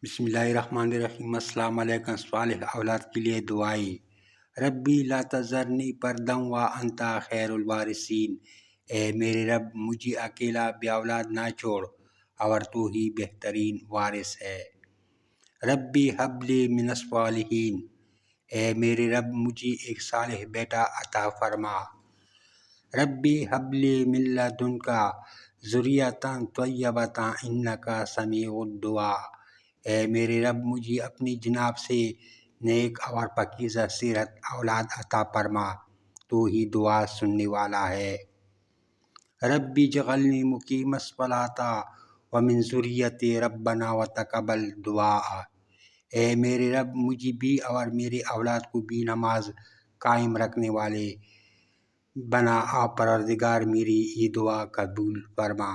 بسم اللہ الرحمن الرحیم۔ السلام علیکم۔ صالح اولاد کے لیے دعائیں۔ ربی لا تذرنی پردم و انتا خیر الوارثین۔ اے میرے رب مجھے اکیلا بے اولاد نہ چھوڑ اور تو ہی بہترین وارث ہے۔ ربی حب لی من الصالحین۔ اے میرے رب مجھے ایک صالح بیٹا عطا فرما۔ ربی حب لی من لدنک ذریۃ طیبۃ انک سمیع الدعاء۔ اے میرے رب مجھے اپنی جناب سے نیک اور پاکیزہ صورت اولاد عطا فرما، تو ہی دعا سننے والا ہے۔ ربی جعلنی مقیم الصلاۃ ومن ذریتی ربنا وتقبل دعاء۔ اے میرے رب مجھے بھی اور میرے اولاد کو بھی نماز قائم رکھنے والے بنا، آپ پروردگار میری یہ دعا قبول فرما۔